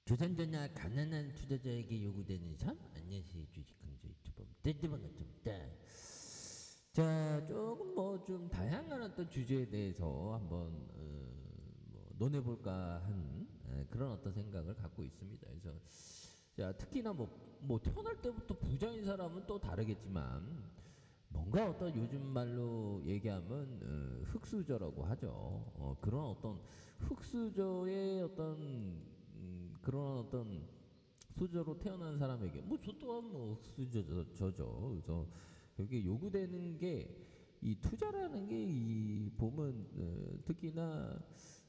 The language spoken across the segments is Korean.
조선전야 가난한 투자자에게 요구되는 선? 안녕하세요. 주식강좌 유튜버 반갑습니다. 자, 조금 뭐 좀 다양한 어떤 주제에 대해서 한번 뭐 논해볼까 한 그런 어떤 생각을 갖고 있습니다. 그래서 자, 특히나 뭐 태어날 때부터 부자인 사람은 또 다르겠지만 뭔가 어떤 요즘 말로 얘기하면 흑수저라고 하죠. 그런 어떤 흑수저의 어떤 그런 어떤 수저로 태어난 사람에게 뭐 저 또한 뭐 흑수저죠. 그래서 여기 요구되는 게 이 투자라는 게 이 보면 특히나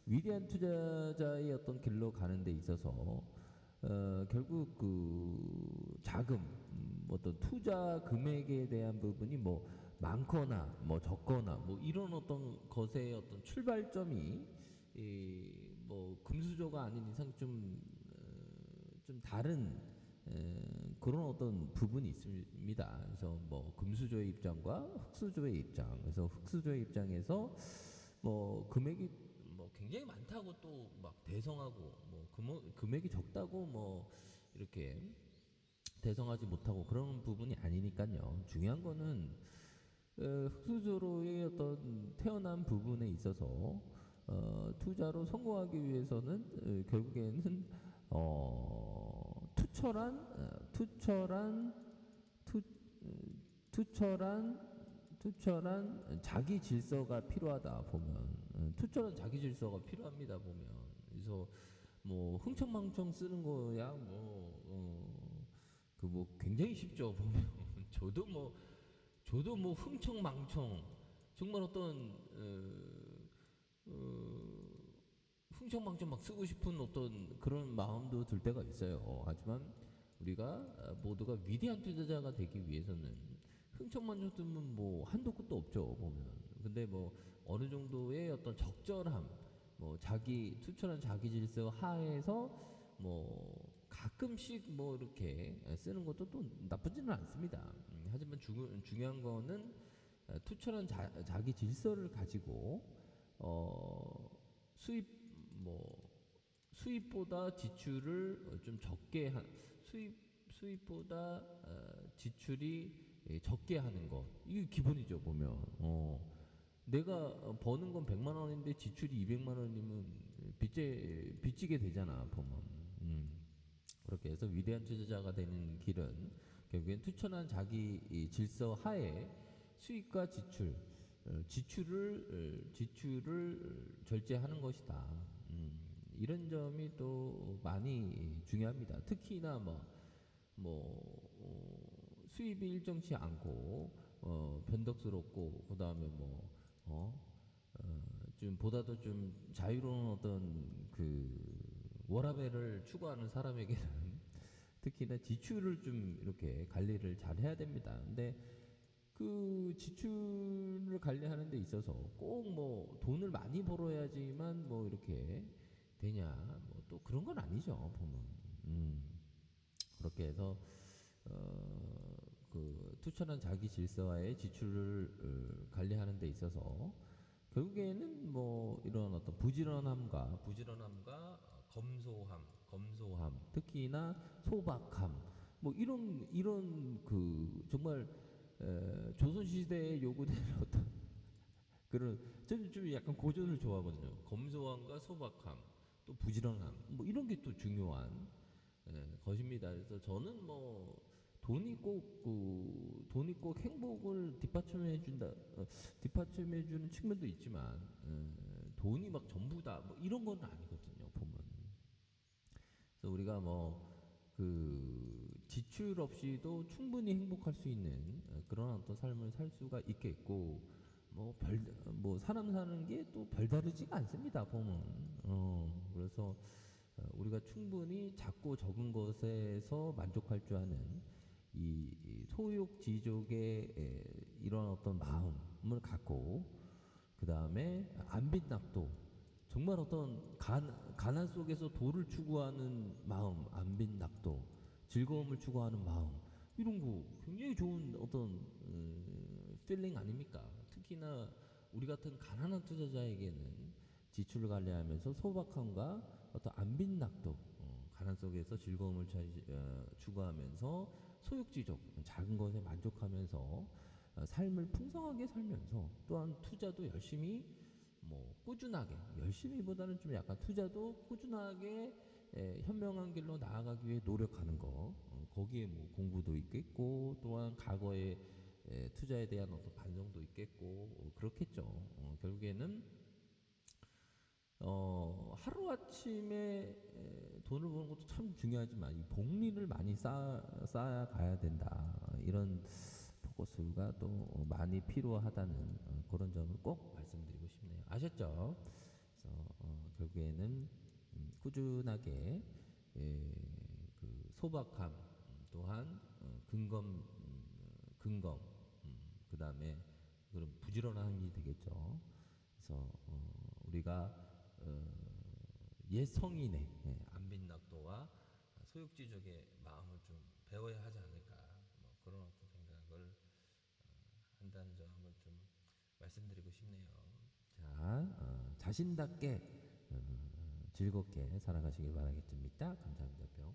위대한 투자자의 어떤 길로 가는 데 있어서 결국 그 자금 어떤 투자 금액에 대한 부분이 뭐 많거나 뭐 적거나 뭐 이런 어떤 것의 어떤 출발점이 뭐 금수저가 아닌 이상 좀 다른 그런 어떤 부분이 있습니다. 그래서 뭐 금수저의 입장과 흑수저의 입장. 그래서 흑수저의 입장에서 뭐 금액이 뭐 굉장히 많다고 또 막 대성하고 뭐 금액이 적다고 뭐 이렇게 대성하지 못하고 그런 부분이 아니니까요. 중요한 거는 흑수저로의 어떤 태어난 부분에 있어서 투자로 성공하기 위해서는 결국에는 투철한 자기 질서가 필요하다 보면 투철한 자기 질서가 필요합니다 보면. 그래서 뭐 흥청망청 쓰는 거야 뭐 그 뭐 굉장히 쉽죠 보면. 저도 뭐 흥청망청 정말 어떤 흥청망청 막 쓰고 싶은 어떤 그런 마음도 들 때가 있어요. 하지만 우리가 모두가 위대한 투자자가 되기 위해서는 흥청망청 쓰면 뭐 한도 끝도 없죠 보면. 근데 뭐 어느 정도의 어떤 적절함, 뭐 자기 투철한 자기 질서 하에서 뭐 가끔씩 뭐 이렇게 쓰는 것도 또 나쁘지는 않습니다. 하지만 중요한 거는 투철한 자기 질서를 가지고 수입보다 지출을 좀 적게 수입보다 지출이 적게 하는 것, 이게 기본이죠 보면. 내가 버는 건 100만 원인데 지출이 200만 원이면 빚지게 되잖아 보면. 그렇게 해서 위대한 투자자가 되는 길은 결국엔 투철한 자기 질서 하에 수입과 지출을 절제하는 것이다. 이런 점이 또 많이 중요합니다. 특히나 수입이 일정치 않고 변덕스럽고 그 다음에 좀 보다도 좀 자유로운 어떤 그 워라밸을 추구하는 사람에게는 특히나 지출을 좀 이렇게 관리를 잘 해야 됩니다. 근데 그 지출을 관리하는 데 있어서 꼭 뭐 돈을 많이 벌어야지만 뭐 이렇게 되냐 뭐 또 그런 건 아니죠 보면. 그렇게 해서 그 투철한 자기 질서와의 지출을 관리하는 데 있어서 결국에는 뭐 이런 어떤 부지런함과 검소함, 특히나 소박함, 뭐 이런 그 정말 조선 시대에 요구되는 어떤 그런, 저는 좀 약간 고전을 좋아하거든요. 검소함과 소박함, 또 부지런함, 뭐 이런 게 또 중요한 것입니다. 그래서 저는 뭐 돈이 꼭 행복을 뒷받침해 주는 측면도 있지만 돈이 막 전부다 뭐 이런 건 아니거든요 보면. 그래서 우리가 뭐 그 지출 없이도 충분히 행복할 수 있는 그런 어떤 삶을 살 수가 있겠고, 뭐 사람 사는 게 또 별다르지가 않습니다 보면. 그래서 우리가 충분히 작고 적은 것에서 만족할 줄 아는 이 소욕지족의 이런 어떤 마음을 갖고, 그 다음에 안빈낙도, 정말 어떤 가난 속에서 도를 추구하는 마음, 안빈낙도, 즐거움을 추구하는 마음, 이런 거 굉장히 좋은 어떤 필링 아닙니까? 특히나 우리 같은 가난한 투자자에게는 지출을 관리하면서 소박함과 어떤 안빈낙도, 속에서 즐거움을 추구하면서 소욕지족, 작은 것에 만족하면서 삶을 풍성하게 살면서 또한 투자도 열심히 뭐 꾸준하게 열심히보다는 좀 약간 투자도 꾸준하게 현명한 길로 나아가기 위해 노력하는 거 거기에 뭐 공부도 있겠고 또한 과거의 투자에 대한 어떤 반성도 있겠고 그렇겠죠. 결국에는 하루아침에 돈을 버는 것도 참 중요하지만 이 복리를 많이 쌓아 가야 된다. 이런 포커스가 또 많이 필요하다는 그런 점을 꼭 말씀드리고 싶네요. 아셨죠? 그래서 결국에는 꾸준하게 그 소박함 또한 근검 그 다음에 그런 부지런함이 되겠죠. 그래서 우리가 옛 성인의 안빈낙도와 소육지족의 마음을 좀 배워야 하지 않을까 뭐 그런 어떤 생각을 한다는 점을 좀 말씀드리고 싶네요. 자, 자신답게 즐겁게 살아가시길 바라겠습니다. 감사합니다. 뿅.